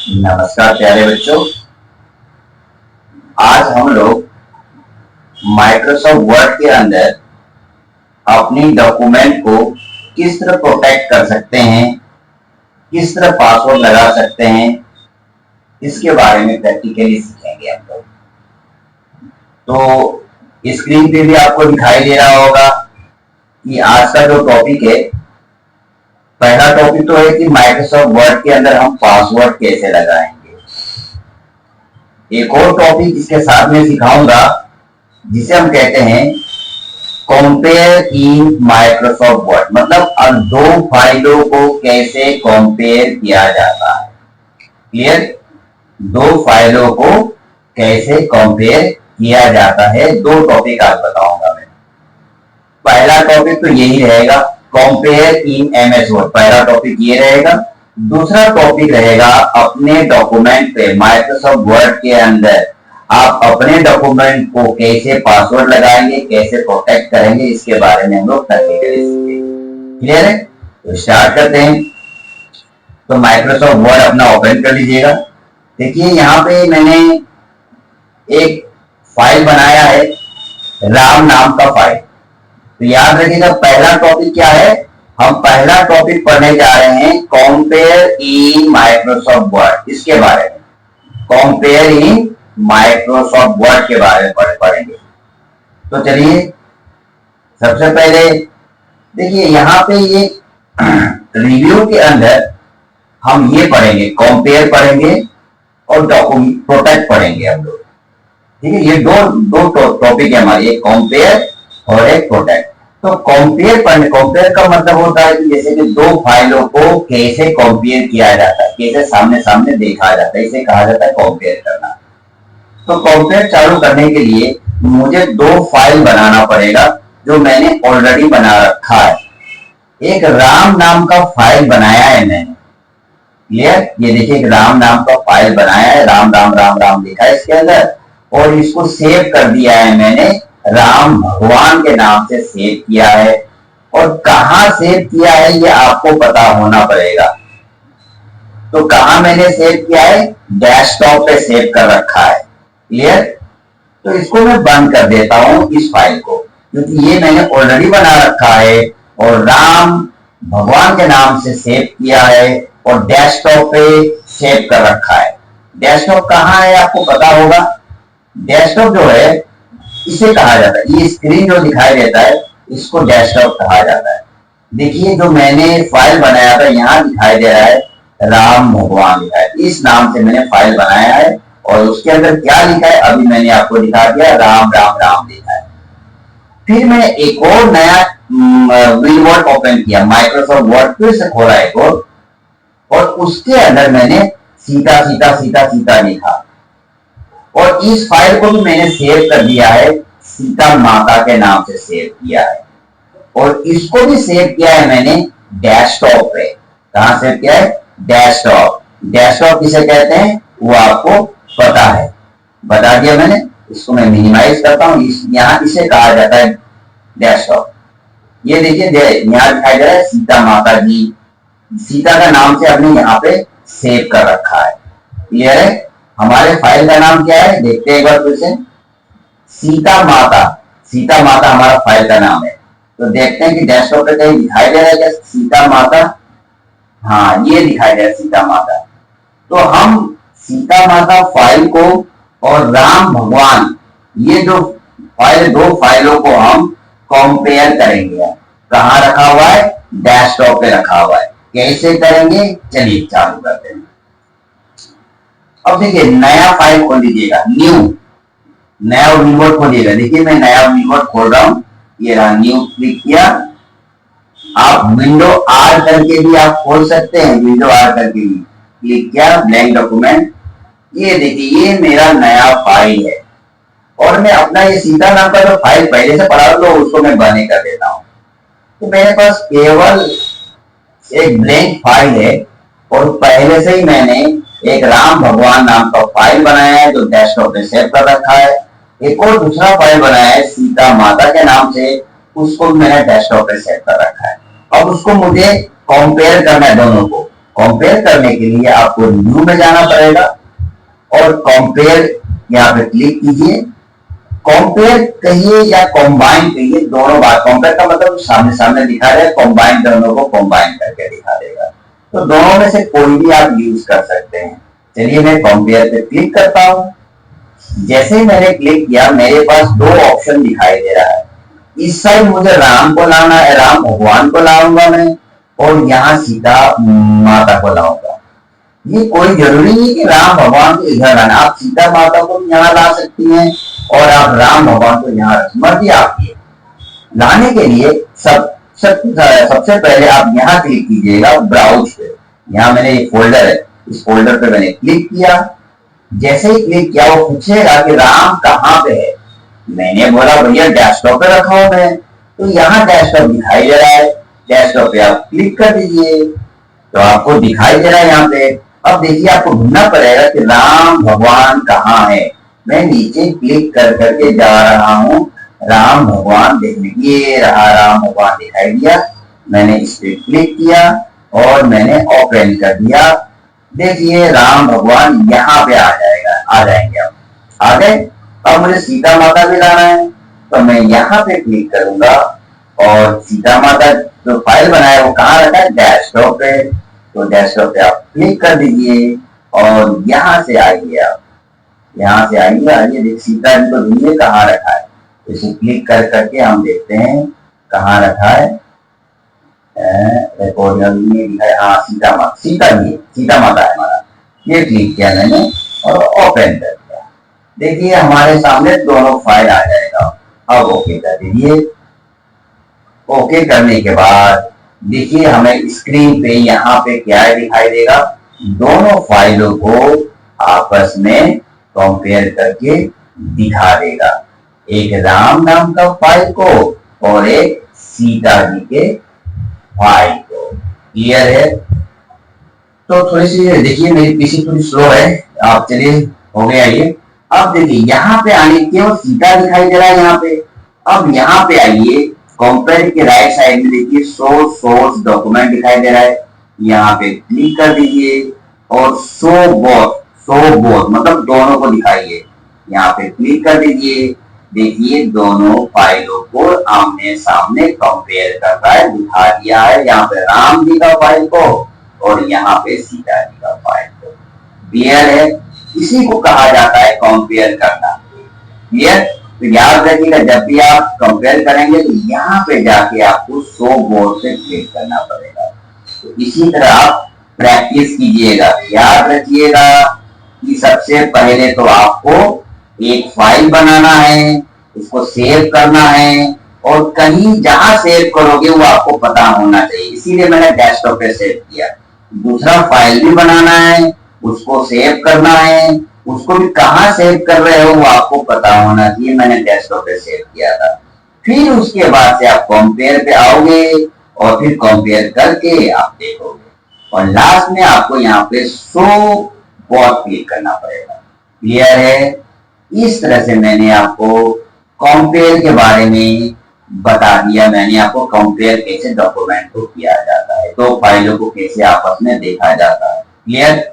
नमस्कार प्यारे बच्चों। आज हम लोग माइक्रोसॉफ्ट वर्ड के अंदर अपनी डॉक्यूमेंट को किस तरह प्रोटेक्ट कर सकते हैं, किस तरह पासवर्ड लगा सकते हैं, इसके बारे में प्रैक्टिकली सीखेंगे हम लोग। तो स्क्रीन पे भी आपको दिखाई दे रहा होगा कि आज का जो टॉपिक है, पहला टॉपिक तो है कि माइक्रोसॉफ्ट वर्ड के अंदर हम पासवर्ड कैसे लगाएंगे। एक और टॉपिक इसके साथ में सिखाऊंगा जिसे हम कहते हैं कंपेयर इन माइक्रोसॉफ्ट वर्ड, मतलब अब दो फाइलों को कैसे कंपेयर किया जाता है। क्लियर? दो फाइलों को कैसे कंपेयर किया जाता है, दो टॉपिक आज बताऊंगा मैं। पहला टॉपिक तो यही रहेगा, कंपेयर इन एमएस वर्ड, पहला टॉपिक ये रहेगा। दूसरा टॉपिक रहेगा अपने डॉक्यूमेंट पे माइक्रोसॉफ्ट वर्ड के अंदर आप अपने डॉक्यूमेंट को कैसे पासवर्ड लगाएंगे, कैसे प्रोटेक्ट करेंगे, इसके बारे में हम लोग प्रैक्टिकली सीखेंगे। क्लियर है? तो स्टार्ट करते हैं। तो माइक्रोसॉफ्ट वर्ड अपना ओपन कर लीजिएगा। देखिए यहाँ पे मैंने एक फाइल बनाया है, राम नाम का फाइल। तो याद रखिएगा पहला टॉपिक क्या है, हम पहला टॉपिक पढ़ने जा रहे हैं कंपेयर इन माइक्रोसॉफ्ट वर्ड, इसके बारे में कंपेयर इन माइक्रोसॉफ्ट वर्ड के बारे में पढ़ेंगे। तो चलिए सबसे पहले देखिए यहाँ पे ये रिव्यू के अंदर हम ये पढ़ेंगे, कंपेयर पढ़ेंगे और डॉक्यूमेंट प्रोटेक्ट पढ़ेंगे हम लोग। ठीक है, ये दो टॉपिक है हमारे, एक कंपेयर और एक प्रोटेक्ट। तो कंपेयर का मतलब होता है कि जैसे कि दो फाइलों को कैसे कंपेयर किया जाता है, कैसे सामने सामने देखा जाता है, इसे कहा जाता है कंपेयर करना। तो कंपेयर चालू करने के लिए मुझे दो फाइल बनाना पड़ेगा जो मैंने ऑलरेडी बना रखा है। एक राम नाम का फाइल बनाया है मैंने। क्लियर? ये देखिए एक राम नाम का फाइल बनाया है, राम राम राम राम लिखा है इसके अंदर, और इसको सेव कर दिया है मैंने, राम भगवान के नाम से सेव किया है। और कहां सेव किया है ये आपको पता होना पड़ेगा। तो कहां मैंने सेव किया है, डेस्कटॉप पे सेव कर रखा है। क्लियर? तो इसको मैं बंद कर देता हूं इस फाइल को, क्योंकि ये मैंने ऑलरेडी बना रखा है और राम भगवान के नाम से सेव किया है और डेस्कटॉप पे सेव कर रखा है। डेस्कटॉप कहां है आपको पता होगा। डेस्कटॉप जो है इसे कहा जाता है, ये स्क्रीन जो दिखाई देता है इसको डेस्कटॉप कहा जाता है। देखिए जो मैंने फाइल बनाया था यहाँ दिखाई दे रहा है राम भगवान लिखा है, इस नाम से मैंने फाइल बनाया है। और उसके अंदर क्या लिखा है अभी मैंने आपको दिखा दिया, राम राम राम लिखा है। फिर मैंने एक और नया विंडोज ओपन किया, माइक्रोसॉफ्ट वर्ड फिर से खोला एक और उसके अंदर मैंने सीता सीता सीता सीता लिखा। और इस फाइल को भी मैंने सेव कर दिया है, सीता माता के नाम से सेव किया है। और इसको भी सेव किया है मैंने डेस्कटॉप पे। कहां सेव किया है, डेस्कटॉप। डेस्कटॉप किसे कहते हैं वो आपको पता है, बता दिया मैंने। इसको मैं मिनिमाइज करता हूं, यहाँ इसे कहा जाता है डेस्कटॉप। ये देखिए यहाँ दिखाई दे रहा है सीता माता जी, सीता का नाम से हमने यहाँ पे सेव कर रखा है। क्लियर है? हमारे फाइल का नाम क्या है देखते हैं एक बार फिर से, सीता माता। सीता माता हमारा फाइल का नाम है। तो देखते हैं कि डेस्कटॉप पे कहीं दिखाई दे रहा है क्या सीता माता। हाँ ये दिखाई दे रहा है सीता माता। तो हम सीता माता फाइल को और राम भगवान, ये जो फाइल, दो फाइलों को हम कंपेयर करेंगे। कहाँ रखा हुआ है, डेस्कटॉप पे रखा हुआ है। कैसे करेंगे चलिए चालू करते हैं। अब देखिए नया फाइल खोल लीजिएगा, न्यू, नया विंडोज खोलिएगा। देखिए मैं नया विंडोज खोल रहा हूं, ये रहा, न्यू क्लिक किया। आप विंडो आर करके भी आप खोल सकते हैं, विंडो आर करके भी क्लिक किया, ब्लैंक डॉक्यूमेंट। ये देखिए ये मेरा नया फाइल है और मैं अपना ये सीता नाम का जो फाइल पहले से पड़ा हुआ उसको मैं बंद कर देता हूं। तो मेरे पास केवल एक ब्लैंक फाइल है और पहले से ही मैंने एक राम भगवान नाम का फाइल बनाया है जो डेस्कटॉप पे सेव कर रखा है। एक और दूसरा फाइल बनाया है सीता माता के नाम से, उसको मैंने डेस्कटॉप पे सेव कर रखा है। अब उसको मुझे कंपेयर करना है दोनों को। कंपेयर करने के लिए आपको न्यू में जाना पड़ेगा और कंपेयर यहाँ पे क्लिक कीजिए। कंपेयर कहिए या कंबाइन कहिए, दोनों बात। कंपेयर का मतलब सामने सामने दिखा रहा है, कंबाइन दोनों को कंबाइन करके दिखा देगा। तो दोनों में से कोई भी आप यूज कर सकते हैं। चलिए मैं कंपेयर पे क्लिक करता हूं। जैसे ही मैंने क्लिक किया मेरे पास दो ऑप्शन दिखाई दे रहा है। इस साइड मुझे राम को लाना है, राम भगवान को लाऊंगा मैं, और यहाँ सीता माता को लाऊंगा। ये कोई जरूरी नहीं कि राम भगवान को इधर लाना, आप सीता माता को यहाँ ला सकती हैं और आप राम भगवान को यहाँ मर्जी आपकी। लाने के लिए सबसे पहले आप यहाँ क्लिक कीजिएगा ब्राउज पे। यहाँ मैंने ये फोल्डर है, इस फोल्डर पे मैंने क्लिक किया। जैसे ही क्लिक किया वो पूछेगा कि राम कहाँ पे है। मैंने बोला भैया डेस्कटॉप पे रखा हूं मैं, तो यहाँ डेस्कटॉप दिखाई दे रहा है। डेस्कटॉप पे आप क्लिक कर दीजिए तो आपको दिखाई दे रहा है यहाँ पे। अब देखिए आपको ढूंढना पड़ेगा कि राम भगवान कहाँ है। मैं नीचे क्लिक कर करके जा रहा हूँ राम भगवान देखने, ये रहा राम भगवान दिखाई दिया। मैंने इस पे क्लिक किया और मैंने ओपन कर दिया। देखिए राम भगवान यहाँ पे आ जाएगा, आ जाएंगे। अब आ गए। अब मुझे सीता माता भी लाना है तो मैं यहाँ पे क्लिक करूंगा और सीता माता जो फाइल बनाया है वो कहाँ रखा है, डेस्कटॉप पे। तो डेस्कटॉप पे आप क्लिक कर दीजिए और यहाँ से आइए। आप यहाँ से आइए, आइए सीता जी को ढूंढिए कहाँ रखा है। इसे क्लिक कर करके हम देखते हैं कहाँ रखा है। रिकॉर्ड में दिखा है, हाँ सीता माता, सीता माता है हमारा। ये क्लिक किया मैंने और ओपन कर दिया। देखिए हमारे सामने दोनों फाइल आ जाएगा। अब ओके कर दीजिए। ओके करने के बाद देखिए हमें स्क्रीन पे यहाँ पे क्या दिखाई देगा, दोनों फाइलों को आपस में कंपेयर करके दिखा देगा। एक राम नाम का फाइल को और एक सीता जी के फाइल को। क्लियर है? तो थोड़ी सी देखिए मेरी पीसी थोड़ी स्लो है। आप चलिए हो गया ये। अब देखिए यहाँ पे आने केवल सीता दिखाई दे रहा है यहाँ पे। अब यहाँ पे आइए, कंपेयर के राइट साइड में देखिए सोर्स डॉक्यूमेंट दिखाई दे रहा है। यहाँ पे क्लिक कर दीजिए और शो बोथ मतलब दोनों को दिखाइए। यहाँ पे क्लिक कर दीजिए। देखिए दोनों फाइलों को आमने सामने कंपेयर कर रहा है, दिखा दिया है। यहाँ पे राम जी का फाइल को और यहाँ पे सीता जी का फाइल को। क्लियर है? इसी को कहा जाता है कंपेयर करना। क्लियर? तो याद रखिएगा जब भी आप कंपेयर करेंगे तो यहाँ पे जाके आपको शो बोर्ड से क्लिक करना पड़ेगा। तो इसी तरह आप प्रैक्टिस कीजिएगा। याद रखिएगा कि सबसे पहले तो आपको एक फाइल बनाना है, उसको सेव करना है और कहीं जहां सेव करोगे वो आपको पता होना चाहिए। इसीलिए मैंने डेस्कटॉप पे सेव किया। दूसरा फाइल भी बनाना है, उसको सेव करना है, उसको भी कहाँ सेव कर रहे हो वो आपको पता होना चाहिए। मैंने डेस्कटॉप पे सेव किया था। फिर उसके बाद से आप कंपेयर पे आओगे और फिर कंपेयर करके आप देखोगे और लास्ट में आपको यहाँ पे शो बोथ क्लिक करना पड़ेगा। क्लियर है? इस तरह से मैंने आपको कंपेयर के बारे में बता दिया। मैंने आपको कंपेयर कैसे डॉक्यूमेंट को किया जाता है, तो फाइलों को कैसे आपस में देखा जाता है। क्लियर?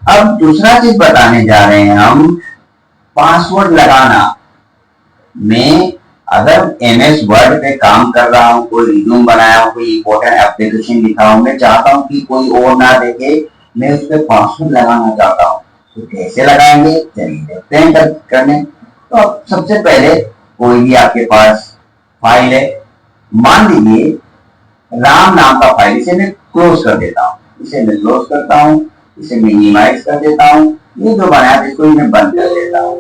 अब दूसरा चीज बताने जा रहे हैं हम, पासवर्ड लगाना। मैं अगर एमएस वर्ड पे काम कर रहा हूँ, कोई रिज्यूम बनाया हूँ, कोई इंपॉर्टेंट एप्लीकेशन लिखा हूँ, मैं चाहता हूँ कि कोई और ना देखे, मैं उस पर पासवर्ड लगाना चाहता हूँ। तो कैसे लगाएंगे चलिए देखते हैं करने। तो सबसे पहले कोई भी आपके पास फाइल है, मान लीजिए राम नाम का फाइल, इसे मैं क्लोज कर देता हूँ। इसे मैं क्लोज करता हूँ, इसे मिनिमाइज कर देता हूँ। ये जो बनाया इसको मैं बंद कर देता हूँ,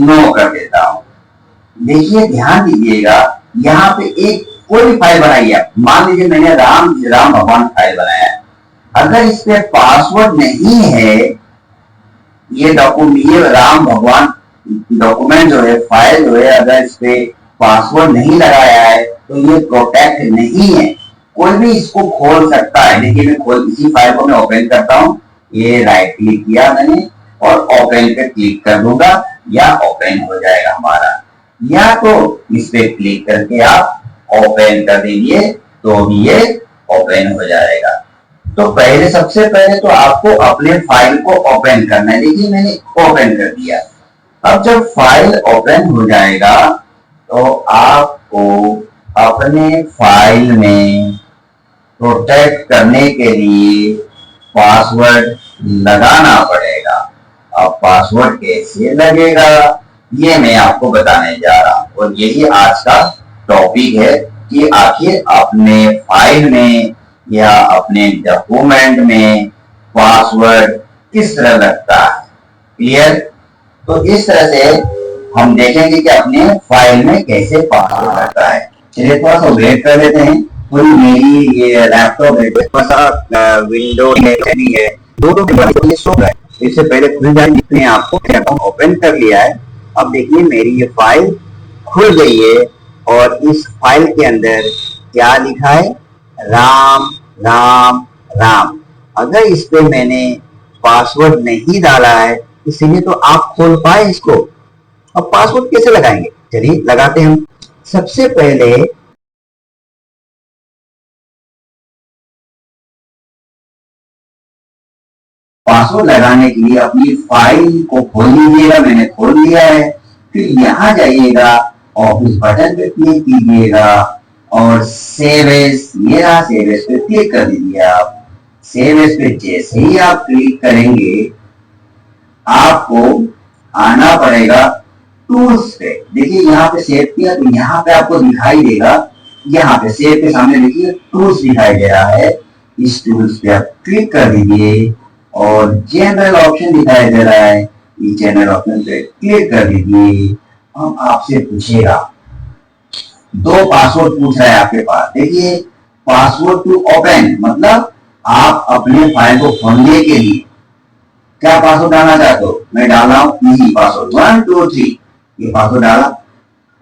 नो कर देता हूँ। देखिए ध्यान दीजिएगा यहाँ पे एक कोई भी फाइल बनाई है, मान लीजिए मैंने राम भगवान फाइल बनाया है। अगर इस पे पासवर्ड नहीं है, ये राम भगवान डॉक्यूमेंट जो है, फाइल जो है, अगर इस पे पासवर्ड नहीं लगाया है तो ये प्रोटेक्ट नहीं है। कोई भी इसको खोल सकता है। देखिए मैं इसी फाइल को मैं ओपन करता हूँ। ये राइट क्लिक किया मैंने और ओपन पे क्लिक कर दूंगा या ओपन हो जाएगा हमारा। या तो इस पे क्लिक करके आप ओपन कर दीजिए तो भी ये ओपन हो जाएगा। तो पहले सबसे पहले तो आपको अपने फाइल को ओपन करना है। देखिए मैंने ओपन कर दिया। अब जब फाइल ओपन हो जाएगा तो आपको अपने फाइल में प्रोटेक्ट करने के लिए पासवर्ड लगाना पड़ेगा। अब पासवर्ड कैसे लगेगा ये मैं आपको बताने जा रहा हूँ, और यही आज का टॉपिक है कि आखिर अपने फाइल में या अपने डॉक्यूमेंट में पासवर्ड किस तरह लगता है। क्लियर? तो इस तरह से हम देखेंगे कि अपने फाइल में कैसे पासवर्ड लगता है। चलिए थोड़ा सा वेट कर लेते हैं। थोड़ी मेरी ये लैपटॉप है थोड़ा सा विंडो नहीं है, दो शो है। इससे पहले खुल जाए जितने आपको अकाउंट ओपन कर लिया है। अब देखिए मेरी ये फाइल खुल गई है और इस फाइल के अंदर क्या लिखा है, राम राम राम। अगर इस पे मैंने पासवर्ड नहीं डाला है इसीलिए तो आप खोल पाए इसको। अब पासवर्ड कैसे लगाएंगे, चलिए लगाते हैं। सबसे पहले पासवर्ड लगाने के लिए अपनी फाइल को खोल लीजिएगा। मैंने खोल लिया है। फिर यहाँ जाइएगा, ऑफिस बटन पे क्लिक कीजिएगा और सेव एज, ये रहा सेव एज पे क्लिक कर दीजिए। आप सेव एज पे जैसे ही आप क्लिक करेंगे आपको आना पड़ेगा टूल्स पे। देखिए यहाँ पे सेव किया तो यहाँ पे आपको दिखाई देगा, यहाँ पे सेव के सामने देखिए टूल्स दिखाई दे रहा है। इस टूल्स पे आप क्लिक कर दीजिए और जनरल ऑप्शन दिखाई दे रहा है, इस जनरल ऑप्शन पे क्लिक कर दीजिए। हम आपसे पूछेगा, दो पासवर्ड पूछ रहा है आपके पास। देखिए पासवर्ड टू ओपन मतलब आप अपने फाइल को खोलने के लिए क्या पासवर्ड डालना चाहते हो। मैं डाल रहा हूँ इजी पासवर्ड 1 2 3, ये पासवर्ड डाला।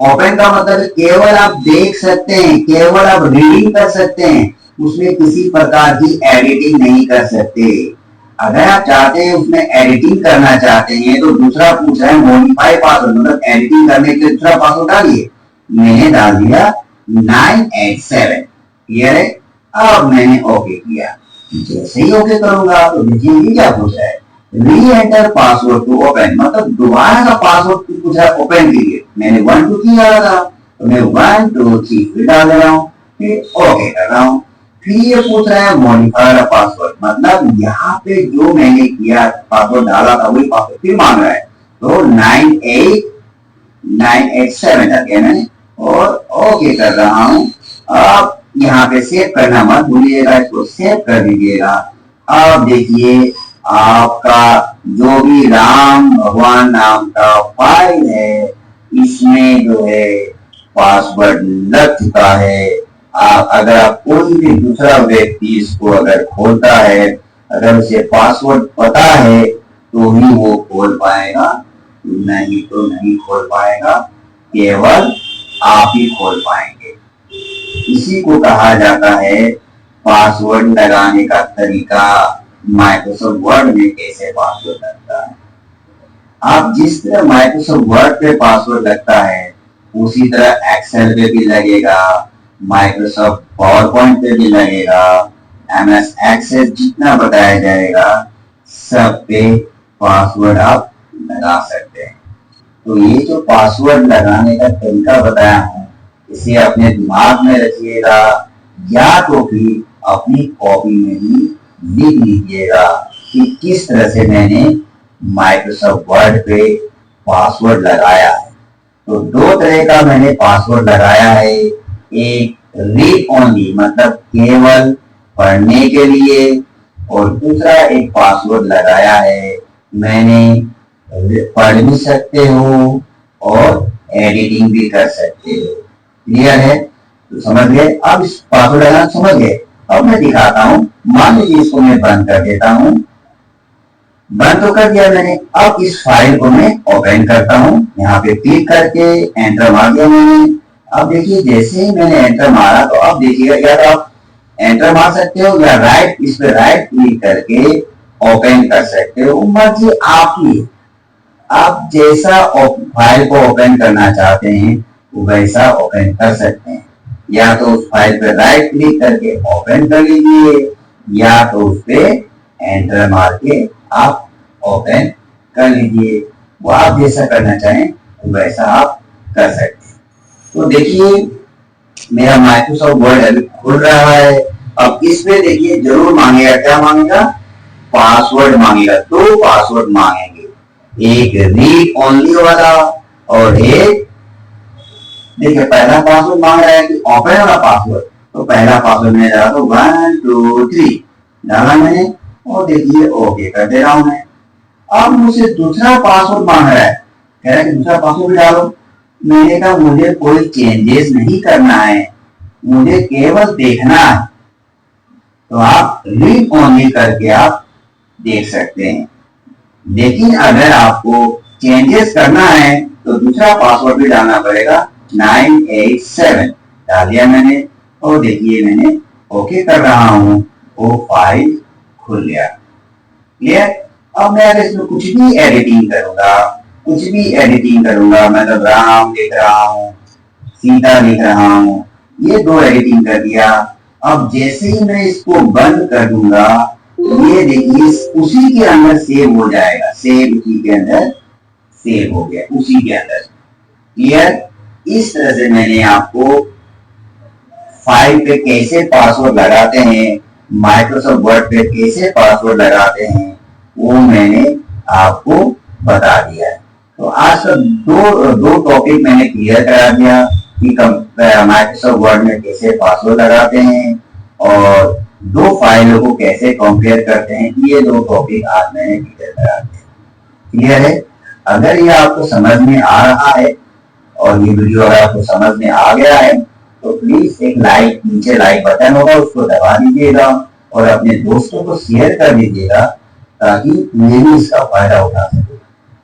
ओपन का मतलब केवल आप देख सकते हैं, केवल आप रीडिंग कर सकते हैं, उसमें किसी प्रकार की एडिटिंग नहीं कर सकते। अगर आप चाहते हैं उसमें एडिटिंग करना चाहते हैं तो दूसरा पूछ रहा है मॉडिफाई पासवर्ड, मतलब एडिटिंग करने के लिए दूसरा पासवर्ड डालिए। मैंने डाल दिया 987। क्लियर है? अब मैंने ओके किया। जैसे ही ओके करूंगा तो देखिए ये क्या पूछ रहा है, री एंटर पासवर्ड टू ओपन, मतलब दोबारा का पासवर्ड पूछ रहा है ओपन के लिए। मैंने 1 2 3 डाला था तो मैं 1 2 3 फिर डाल दे रहा हूँ, फिर ओके कर रहा हूँ। फिर ये पूछ रहा है मॉडिफाई पासवर्ड, मतलब यहाँ पे जो मैंने किया पासवर्ड डाला था वही पासवर्ड फिर मांग रहा है। तो 987 डाल दिया मैंने और ओके कर रहा हूँ। अब यहाँ पे सेव करना मत भूलिएगा, इसको सेव कर दीजिएगा। अब देखिए आपका जो भी राम भगवान नाम का फाइल है इसमें जो है पासवर्ड लग चुका है। अगर आप कोई भी दूसरा व्यक्ति इसको अगर खोलता है, अगर उसे पासवर्ड पता है तो ही वो खोल पाएगा, नहीं तो नहीं खोल पाएगा, केवल आप ही खोल पाएंगे। इसी को कहा जाता है पासवर्ड लगाने का तरीका। माइक्रोसॉफ्ट वर्ड में कैसे पासवर्ड लगता है, आप जिस तरह माइक्रोसॉफ्ट वर्ड पे पासवर्ड लगता है उसी तरह एक्सेल पे भी लगेगा, माइक्रोसॉफ्ट पावर पॉइंट पे भी लगेगा, एमएस एक्सेस जितना बताया जाएगा सब पे पासवर्ड आप लगा सकते हैं। तो ये जो पासवर्ड लगाने का तरीका बताया हूँ इसे अपने दिमाग में रखिएगा, या तो फिर अपनी कॉपी में ही लिख लीजिएगा कि किस तरह से मैंने माइक्रोसॉफ्ट वर्ड पे पासवर्ड लगाया है। तो दो तरह का मैंने पासवर्ड लगाया है, एक रीड ओनली मतलब केवल पढ़ने के लिए, और दूसरा एक पासवर्ड लगाया है मैंने पढ़ भी सकते हो और एडिटिंग भी कर सकते हो। क्लियर है? तो समझ गए? अब इस पासवर्ड लगाना समझ गए। अब मैं दिखाता हूं, मान लीजिए इसको मैं बंद कर देता हूं। बंद तो कर दिया मैंने। अब इस फाइल को मैं ओपन करता हूं, यहाँ पे क्लिक करके एंटर मार दिया मैंने। अब देखिए जैसे ही मैंने एंटर मारा तो अब देखिएगा, या तो आप एंटर मार सकते हो या राइट, इस पे राइट क्लिक करके ओपन कर सकते हो, मर्जी आपकी। आप जैसा फाइल को ओपन करना चाहते हैं वैसा ओपन कर सकते हैं, या तो उस फाइल पे राइट क्लिक करके ओपन कर लीजिए या तो उस पे एंटर मार के आप ओपन कर लीजिए। वो आप जैसा करना चाहें तो वैसा आप कर सकते हैं। तो देखिए मेरा माइक्रोसॉफ्ट वर्ड अभी खुल रहा है। अब इसमें देखिए जरूर मांगेगा, क्या मांगेगा, पासवर्ड मांगेगा। दो पासवर्ड मांगेंगे, एक रीड ओनली वाला और एक, देखिए पहला पासवर्ड मांग रहा है कि ओपन वाला पासवर्ड, तो पहला पासवर्ड मैंने डाला तो 1 2 3 डाला मैंने और देखिए ओके कर दे रहा हूं मैं। अब मुझसे दूसरा पासवर्ड मांग रहा है, कह रहा है कि दूसरा पासवर्ड भी डालो। मैंने कहा मुझे कोई चेंजेस नहीं करना है, मुझे केवल देखना है। तो आप रीड ओनली करके आप देख सकते हैं। लेकिन अगर आपको चेंजेस करना है तो दूसरा पासवर्ड भी डालना पड़ेगा, 987 डाल दिया मैंने और देखिए मैंने ओके कर रहा हूं, वो फाइल खुल गया। क्लियर। अब मैं अगर इसमें कुछ भी एडिटिंग करूंगा, मतलब राम लिख रहा हूँ, सीता लिख रहा हूँ, ये दो एडिटिंग कर दिया। अब जैसे ही मैं इसको बंद कर दूंगा, ये देखिए उसी के अंदर सेव हो जाएगा, सेव उसी के अंदर सेव हो गया, उसी के अंदर। क्लियर। इस तरह से मैंने आपको फाइल पे कैसे पासवर्ड लगाते हैं, माइक्रोसॉफ्ट वर्ड पे कैसे पासवर्ड लगाते हैं, वो मैंने आपको बता दिया है। तो आज का दो टॉपिक मैंने क्लियर करा दिया कि माइक्रोसॉफ्ट वर्ड में कैसे पासवर्ड लगाते हैं और दो फाइलों को कैसे कंपेयर करते हैं। ये दो टॉपिक आज मैंने क्लियर करा दिया। क्लियर है। अगर ये आपको समझ में आ रहा है और ये वीडियो अगर आपको समझ में आ गया है तो प्लीज एक लाइक, नीचे लाइक बटन होगा उसको दबा दीजिएगा और अपने दोस्तों को शेयर कर दीजिएगा ताकि ये भी इसका फायदा उठा सके।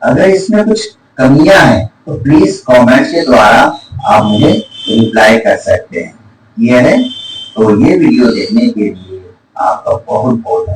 अगर इसमें कुछ कमियां हैं तो प्लीज कमेंट के द्वारा आप मुझे रिप्लाई कर सकते हैं। क्लियर है। तो ये वीडियो देखने के लिए आपका बहुत बहुत